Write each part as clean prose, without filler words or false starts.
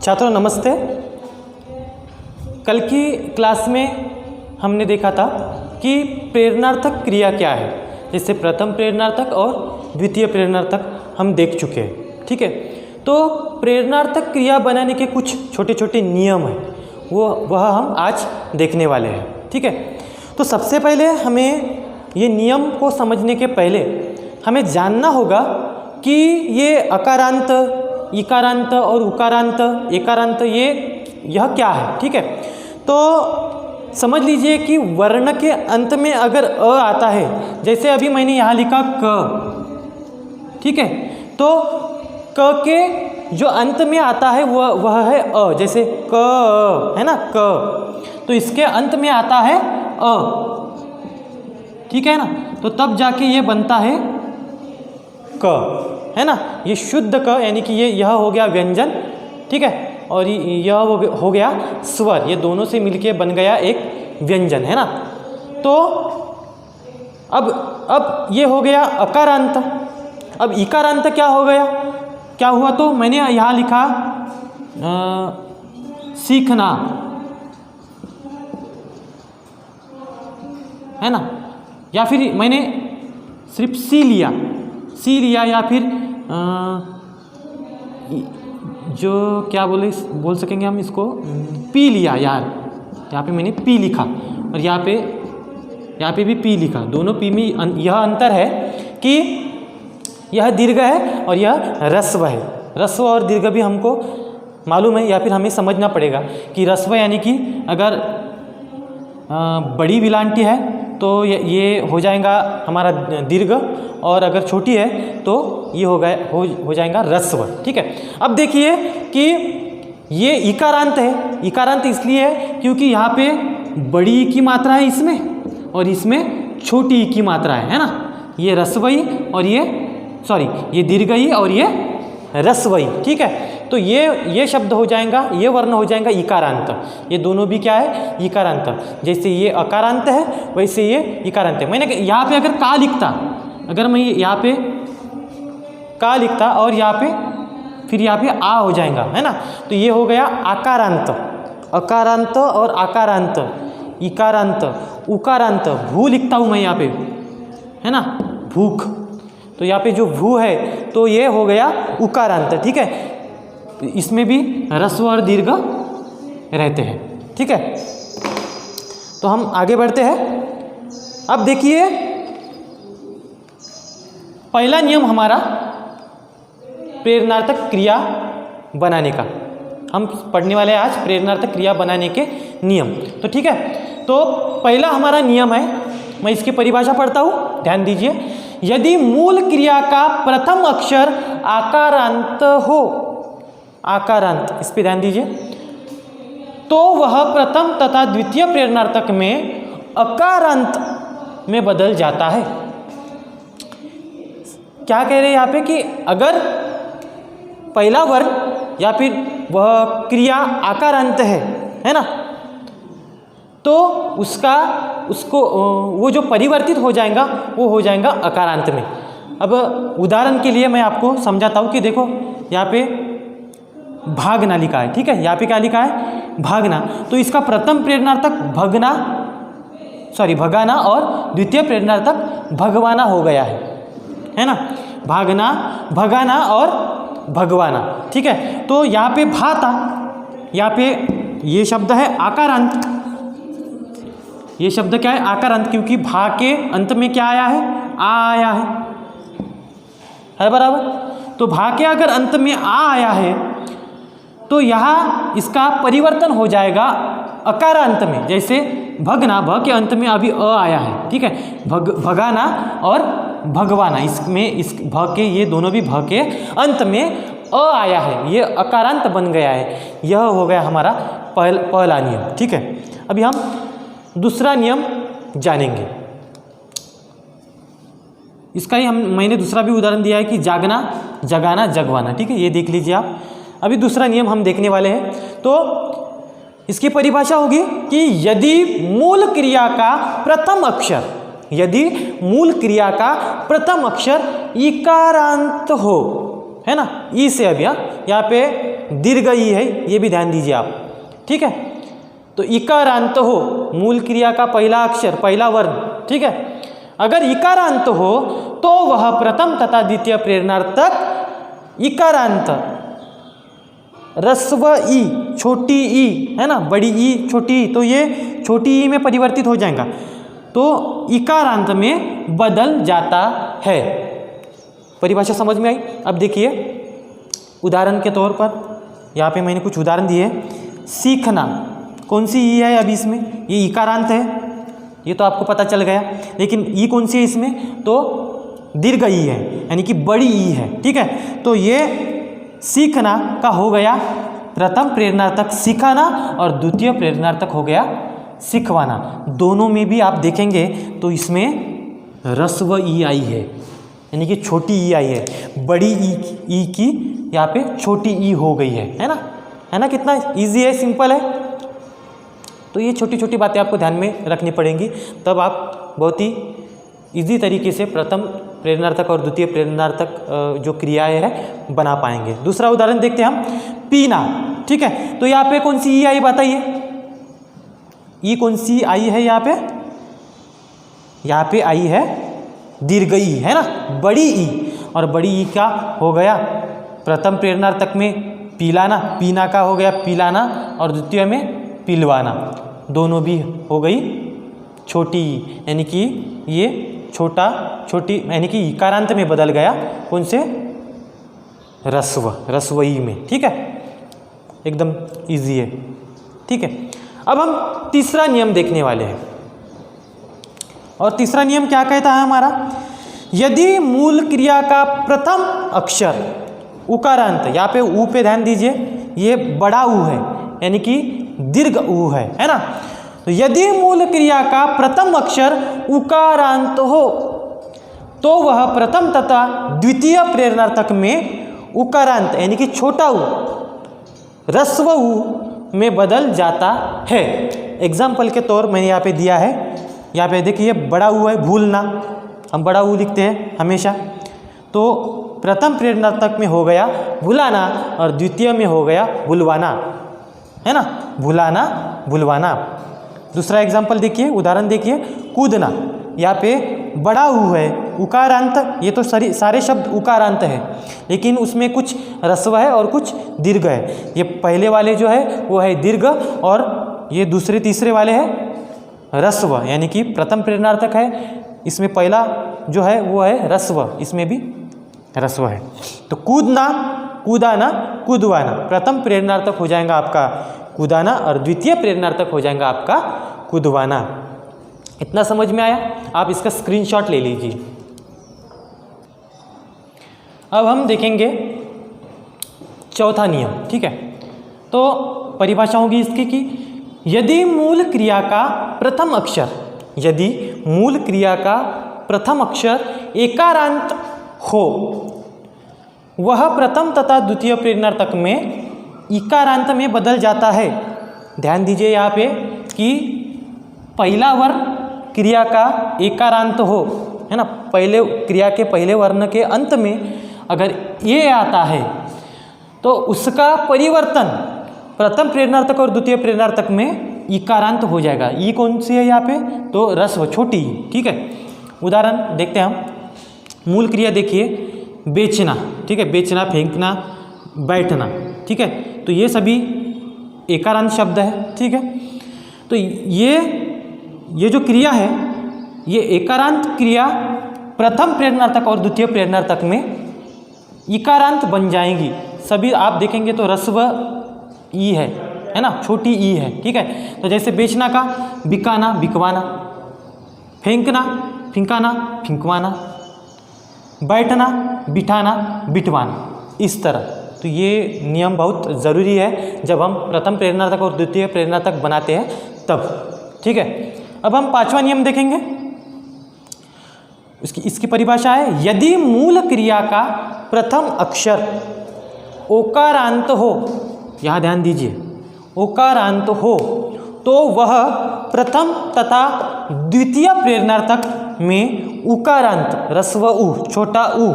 छात्रों नमस्ते। कल की क्लास में हमने देखा था कि प्रेरणार्थक क्रिया क्या है। जैसे प्रथम प्रेरणार्थक और द्वितीय प्रेरणार्थक हम देख चुके हैं, ठीक है। तो प्रेरणार्थक क्रिया बनाने के कुछ छोटे छोटे नियम हैं, वह हम आज देखने वाले हैं, ठीक है। तो सबसे पहले हमें ये नियम को समझने के पहले हमें जानना होगा कि ये अकारांत, इकारांत और उकारांत, एकारांत यह क्या है, ठीक है। तो समझ लीजिए कि वर्ण के अंत में अगर अ आता है, जैसे अभी मैंने यहाँ लिखा क, ठीक है। तो क के जो अंत में आता है वह है अ, जैसे क है ना, क, तो इसके अंत में आता है अ, ठीक है ना। तो तब जाके ये बनता है क, है ना। ये शुद्ध क यानी कि यह हो गया व्यंजन, ठीक है। और यह हो गया स्वर, ये दोनों से मिलके बन गया एक व्यंजन, है ना। तो अब ये हो गया अकारांत। अब इकारांत क्या हो गया, क्या हुआ, तो मैंने यहाँ लिखा सीखना, है ना। या फिर मैंने सिर्फ सी लिया या फिर जो क्या बोल सकेंगे हम इसको, पी लिया यार। यहाँ पे मैंने पी लिखा और यहाँ पे भी पी लिखा। दोनों पी में यह अंतर है कि यह दीर्घ है और यह ह्रस्व है। ह्रस्व और दीर्घ भी हमको मालूम है, या फिर हमें समझना पड़ेगा कि ह्रस्व यानी कि अगर बड़ी विलांटी है तो ये हो जाएगा हमारा दीर्घ, और अगर छोटी है तो ये हो जाएगा ह्रस्व, ठीक है। अब देखिए कि ये इकारांत है। इकारांत इसलिए है क्योंकि यहाँ पे बड़ी की मात्रा है इसमें, और इसमें छोटी की मात्रा है ना। ये ह्रस्वई और ये दीर्घई और ये ह्रस्वई, ठीक है। तो ये शब्द हो जाएगा, ये वर्ण हो जाएगा इकारांत। ये दोनों भी क्या है, इकारांत। जैसे ये अकारांत है वैसे ये इकारांत है। मैंने यहाँ पे अगर का लिखता, अगर मैं यहाँ पे का लिखता और फिर यहाँ पे आ हो जाएगा, है ना। तो ये हो गया आकारांत। अकारांत और आकारांत, इकारांत, उकारांत। भू लिखता हूँ मैं यहाँ पे, है ना, भूख। तो यहाँ पे जो भू है तो ये हो गया उकारांत, ठीक है। इसमें भी ह्रस्व और दीर्घ रहते हैं, ठीक है। तो हम आगे बढ़ते हैं। अब देखिए पहला नियम हमारा प्रेरणार्थक क्रिया बनाने का, हम पढ़ने वाले हैं आज प्रेरणार्थक क्रिया बनाने के नियम। तो ठीक है, तो पहला हमारा नियम है, मैं इसकी परिभाषा पढ़ता हूँ, ध्यान दीजिए। यदि मूल क्रिया का प्रथम अक्षर आकारांत हो, आकारांत, इस पे ध्यान दीजिए, तो वह प्रथम तथा द्वितीय प्रेरणार्थक में अकारांत में बदल जाता है। क्या कह रहे हैं यहाँ पे कि अगर पहला वर्ण या फिर वह क्रिया आकारांत है ना, तो उसको वो जो परिवर्तित हो जाएगा वो हो जाएगा अकारांत में। अब उदाहरण के लिए मैं आपको समझाता हूँ कि देखो यहाँ पे भागना लिखा है, ठीक है। यहाँ पे क्या लिखा है, भागना। तो इसका प्रथम प्रेरणार्थक भगाना और द्वितीय प्रेरणार्थक भगवाना हो गया है ना। भागना, भगाना और भगवाना, ठीक है। तो यहाँ पे भा था, यहाँ पे ये शब्द है आकारांत। ये शब्द क्या है, आकारांत, क्योंकि भा के अंत में क्या आया है, आ आया है बराबर। तो भा के अगर अंत में आ आया है तो यहाँ इसका परिवर्तन हो जाएगा अकारांत में। जैसे भगना, भ के अंत में अभी अ आया है, ठीक है। भगाना और भगवाना, इसमें इस भ के, ये दोनों भी भ के अंत में अ आया है, ये अकारांत बन गया है। यह हो गया हमारा पहला नियम, ठीक है। अभी हम दूसरा नियम जानेंगे। इसका ही मैंने दूसरा भी उदाहरण दिया है कि जागना, जगाना, जगवाना, ठीक है। ये देख लीजिए आप। अभी दूसरा नियम हम देखने वाले हैं। तो इसकी परिभाषा होगी कि यदि मूल क्रिया का प्रथम अक्षर इकारांत हो, है ना, ई से। अब यहाँ पे दीर्घ ई है, ये भी ध्यान दीजिए आप, ठीक है। तो इकारांत हो, मूल क्रिया का पहला अक्षर, पहला वर्ण, ठीक है। अगर इकारांत हो तो वह प्रथम तथा द्वितीय प्रेरणार्थक इकारांत रस्व ई, छोटी ई है ना, बड़ी ई छोटी ई, तो ये छोटी ई में परिवर्तित हो जाएगा, तो इकारांत में बदल जाता है। परिभाषा समझ में आई। अब देखिए उदाहरण के तौर पर यहाँ पे मैंने कुछ उदाहरण दिए। सीखना, कौन सी ई है अभी इसमें, ये इकारांत है, ये तो आपको पता चल गया, लेकिन ई कौन सी है इसमें, तो दीर्घ ई है, यानी कि बड़ी ई है, ठीक है। तो ये सीखना का हो गया प्रथम प्रेरणार्थक सिखाना और द्वितीय प्रेरणार्थक हो गया सिखवाना। दोनों में भी आप देखेंगे तो इसमें रस्व ई आई है, यानी कि छोटी ई आई है, बड़ी ई की यहाँ पे छोटी ई हो गई है ना, है ना। कितना इजी है, सिंपल है। तो ये छोटी छोटी बातें आपको ध्यान में रखनी पड़ेंगी, तब आप बहुत ही इजी तरीके से प्रथम प्रेरणार्थक और द्वितीय प्रेरणार्थक जो क्रियाएं है बना पाएंगे। दूसरा उदाहरण देखते हैं हम, पीना, ठीक है। तो यहाँ पे कौन सी ई आई बताइए, ई कौन सी आई है यहाँ पे आई है दीर्घ ई, है ना, बड़ी ई। और बड़ी ई का हो गया प्रथम प्रेरणार्थक में पीलाना, पीना का हो गया पिलाना, और द्वितीय में पिलवाना। दोनों भी हो गई छोटी ई, यानी कि ये छोटी यानी कि इकारांत में बदल गया, कौन से, रस्व ई में, ठीक है। एकदम इजी है, ठीक है। अब हम तीसरा नियम देखने वाले हैं, और तीसरा नियम क्या कहता है हमारा, यदि मूल क्रिया का प्रथम अक्षर उकारांत, यहाँ पे ऊ पे ध्यान दीजिए, ये बड़ा ऊ है, यानी कि दीर्घ ऊ है ना। तो यदि मूल क्रिया का प्रथम अक्षर उकारांत हो तो वह प्रथम तथा द्वितीय प्रेरणार्थक में उकारांत यानी कि छोटा ऊ रस्व ऊ में बदल जाता है। एग्जाम्पल के तौर मैंने यहाँ पे दिया है, यहाँ पे देखिए बड़ा ऊ है, भूलना, हम बड़ा ऊ लिखते हैं हमेशा, तो प्रथम प्रेरणार्थक में हो गया भुलाना और द्वितीय में हो गया भुलवाना, है ना, भुलाना भुलवाना। दूसरा एग्जाम्पल देखिए, उदाहरण देखिए, कूदना, यहाँ पे बड़ा ऊ है, उकारांत, ये तो सारे शब्द उकारांत है, लेकिन उसमें कुछ रस्व है और कुछ दीर्घ है। ये पहले वाले जो है वो है दीर्घ, और ये दूसरे तीसरे वाले है रस्व, यानी कि प्रथम प्रेरणार्थक है, इसमें पहला जो है वो है रस्व, इसमें भी रस्व है। तो कूदना, कूदाना, कूदवाना, प्रथम प्रेरणार्थक हो जाएगा आपका कूदाना और द्वितीय प्रेरणार्थक हो जाएगा आपका कूदवाना। इतना समझ में आया? आप इसका स्क्रीनशॉट ले लीजिए। अब हम देखेंगे चौथा नियम, ठीक है। तो परिभाषा होगी इसकी कि यदि मूल क्रिया का प्रथम अक्षर, यदि मूल क्रिया का प्रथम अक्षर एकारांत हो, वह प्रथम तथा द्वितीय प्रेरणार्थक में इकारांत में बदल जाता है। ध्यान दीजिए यहाँ पे कि पहला वर्ण क्रिया का एकारांत हो, है ना, पहले क्रिया के पहले वर्ण के अंत में अगर ये आता है तो उसका परिवर्तन प्रथम प्रेरणार्थक और द्वितीय प्रेरणार्थक में इकारांत हो जाएगा। ई कौन सी है यहाँ पे, तो रस्व, छोटी, ठीक है। उदाहरण देखते हैं हम, मूल क्रिया देखिए, बेचना, ठीक है, बेचना, फेंकना, बैठना, ठीक है। तो ये सभी एकारांत शब्द है, ठीक है। तो ये जो क्रिया है, ये एकारांत क्रिया प्रथम प्रेरणार्थक और द्वितीय प्रेरणार्थक में इकारांत बन जाएंगी। सभी आप देखेंगे तो रस्व ई है ना, छोटी ई है, ठीक है। तो जैसे बेचना का बिकाना, बिकवाना, फेंकना, फिंकाना, फिंकवाना, बैठना, बिठाना, बिठवाना, इस तरह। तो ये नियम बहुत ज़रूरी है जब हम प्रथम प्रेरणार्थक और द्वितीय प्रेरणार्थक बनाते हैं तब, ठीक है। अब हम पांचवा नियम देखेंगे। इसकी परिभाषा है, यदि मूल क्रिया का प्रथम अक्षर ओकारांत हो, यहाँ ध्यान दीजिए, ओकारांत हो तो वह प्रथम तथा द्वितीय प्रेरणार्थक में उकारांत, रस्व उ, छोटा उ,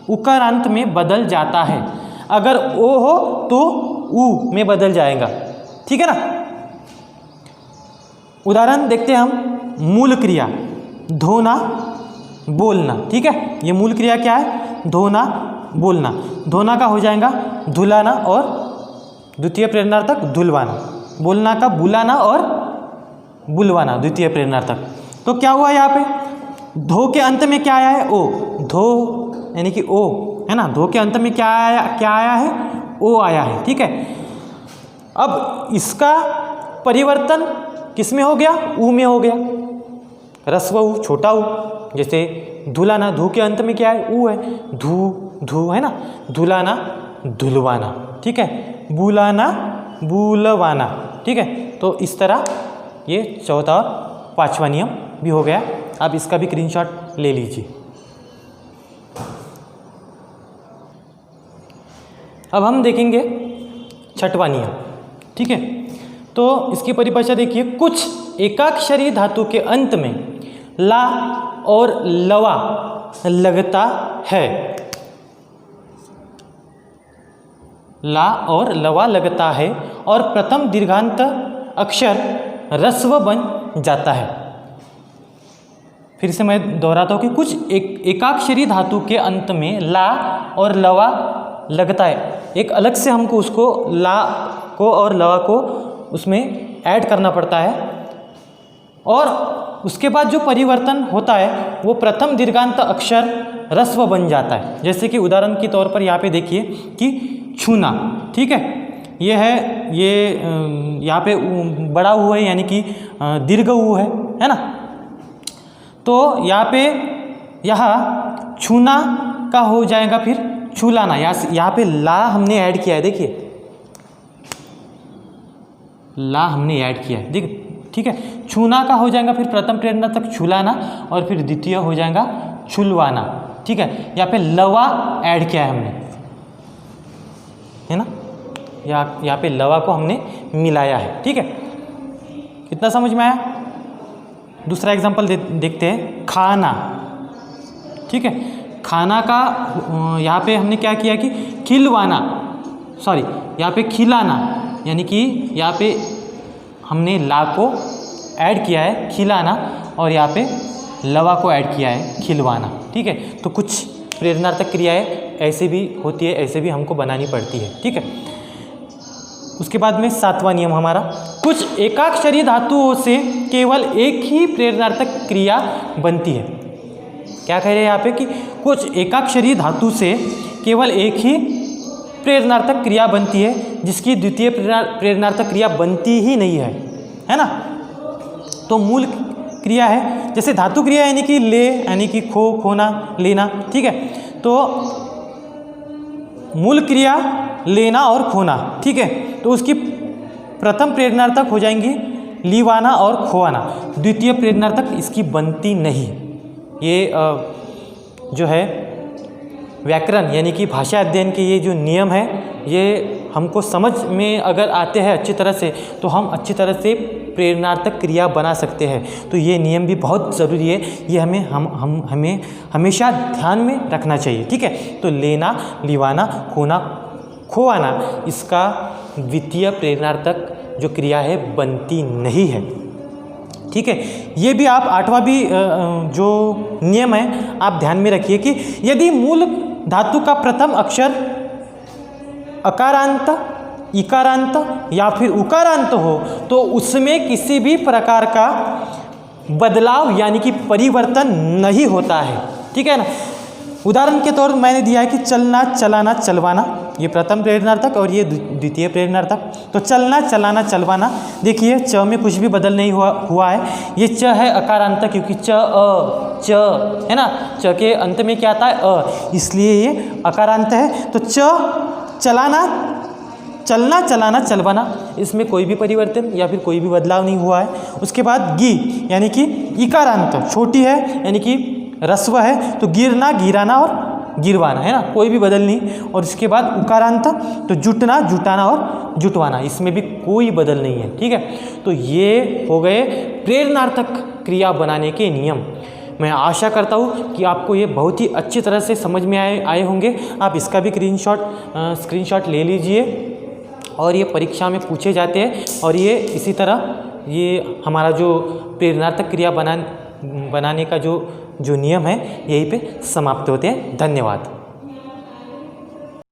उकारांत में बदल जाता है। अगर ओ हो तो ऊ में बदल जाएगा, ठीक है ना। उदाहरण देखते हैं हम, मूल क्रिया धोना बोलना, ठीक है। ये मूल क्रिया क्या है, धोना बोलना। धोना का हो जाएगा धुलाना और द्वितीय प्रेरणार्थक धुलवाना। बोलना का बुलाना और बुलवाना, द्वितीय प्रेरणार्थक। तो क्या हुआ यहाँ पे, धो के अंत में क्या आया है, ओ। धो यानी कि ओ है ना, धो के अंत में क्या आया है, ओ आया है, ठीक है। अब इसका परिवर्तन किस में हो गया, ऊ में हो गया, ह्रस्व ऊ, छोटा ऊ। जैसे धुलाना, धू के अंत में क्या है, ऊ है, धू धू है ना, धुलाना धुलवाना, ठीक है। बुलाना बुलवाना, ठीक है। तो इस तरह ये चौथा और पांचवा नियम भी हो गया। आप इसका भी स्क्रीनशॉट ले लीजिए। अब हम देखेंगे छठवां नियम, ठीक है। तो इसकी परिभाषा देखिए, कुछ एकाक्षरी धातु के अंत में ला और लवा लगता है, ला और लवा लगता है और प्रथम दीर्घांत अक्षर ह्रस्व बन जाता है। फिर से मैं दोहराता हूँ कि कुछ एकाक्षरी धातु के अंत में ला और लवा लगता है। एक अलग से हमको उसको ला को और लवा को उसमें ऐड करना पड़ता है, और उसके बाद जो परिवर्तन होता है वो प्रथम दीर्घांत अक्षर ह्रस्व बन जाता है। जैसे कि उदाहरण के तौर पर यहाँ पे देखिए कि छूना, ठीक है। ये है, ये यहाँ पे बड़ा ऊ है यानी कि दीर्घ ऊ है ना। तो यहाँ पे यहाँ छूना का हो जाएगा फिर छुलाना। यहाँ पे ला हमने ऐड किया है, देखिए ला हमने ऐड किया है, देखिए, ठीक है। छूना का हो जाएगा फिर प्रथम प्रेरणार्थक छुलाना और फिर द्वितीय हो जाएगा छुलवाना, ठीक है। यहाँ पे लवा ऐड किया है हमने, है ना, यहाँ पे लवा को हमने मिलाया है, ठीक है। कितना समझ में आया। दूसरा एग्जांपल देखते हैं, खाना, ठीक है। खाना का यहाँ पे हमने क्या किया कि खिलवाना, सॉरी यहाँ पे खिलाना, यानी कि यहाँ पे हमने ला को ऐड किया है खिलाना और यहाँ पे लवा को ऐड किया है खिलवाना, ठीक है। तो कुछ प्रेरणार्थक क्रियाएं ऐसे भी होती है, ऐसे भी हमको बनानी पड़ती है, ठीक है। उसके बाद में सातवां नियम हमारा, कुछ एकाक्षरी धातुओं से केवल एक ही प्रेरणार्थक क्रिया बनती है। क्या कह रहे हैं यहाँ पे कि कुछ एकाक्षरी धातु से केवल एक ही प्रेरणार्थक क्रिया बनती है, जिसकी द्वितीय प्रेरणार्थक क्रिया बनती ही नहीं है ना। तो मूल क्रिया है, जैसे धातु क्रिया यानी कि ले यानी कि खो खोना लेना, ठीक है। तो मूल क्रिया लेना और खोना, ठीक है। तो उसकी प्रथम प्रेरणार्थक हो जाएंगी लीवाना और खोआना, द्वितीय प्रेरणार्थक इसकी बनती नहीं। ये जो है व्याकरण यानी कि भाषा अध्ययन के ये जो नियम है, ये हमको समझ में अगर आते हैं अच्छी तरह से, तो हम अच्छी तरह से प्रेरणार्थक क्रिया बना सकते हैं। तो ये नियम भी बहुत ज़रूरी है, ये हमें हमेशा ध्यान में रखना चाहिए, ठीक है। तो लेना, लिवाना, खोना, खोआना, इसका द्वितीय प्रेरणार्थक जो क्रिया है बनती नहीं है, ठीक है। ये भी आप आठवां भी जो नियम है आप ध्यान में रखिए कि यदि मूल धातु का प्रथम अक्षर अकारांत, इकारांत या फिर उकारांत हो तो उसमें किसी भी प्रकार का बदलाव यानी कि परिवर्तन नहीं होता है, ठीक है ना। उदाहरण के तौर मैंने दिया है कि चलना, चलाना, चलवाना, ये प्रथम प्रेरणार्थक और ये द्वितीय प्रेरणार्थक। तो चलना, चलाना, चलवाना, देखिए च में कुछ भी बदल नहीं हुआ है। ये च है अकारांत क्योंकि च है ना, च के अंत में क्या आता है अ, इसलिए ये अकारांत है। तो चलाना, चलना, चलाना, चलवाना, इसमें कोई भी परिवर्तन या फिर कोई भी बदलाव नहीं हुआ है। उसके बाद गी यानी कि इकारांत, छोटी है यानी कि ह्रस्व है, तो गिरना, गिराना और गिरवाना, है ना, कोई भी बदल नहीं। और इसके बाद उकारांत, तो जुटना, जुटाना और जुटवाना, इसमें भी कोई बदल नहीं है, ठीक है। तो ये हो गए प्रेरणार्थक क्रिया बनाने के नियम। मैं आशा करता हूँ कि आपको ये बहुत ही अच्छी तरह से समझ में आए होंगे। आप इसका भी स्क्रीनशॉट ले लीजिए और ये परीक्षा में पूछे जाते हैं। और ये इसी तरह ये हमारा जो प्रेरणार्थक क्रिया बनाने का जो नियम है यहीं पे समाप्त होते हैं। धन्यवाद।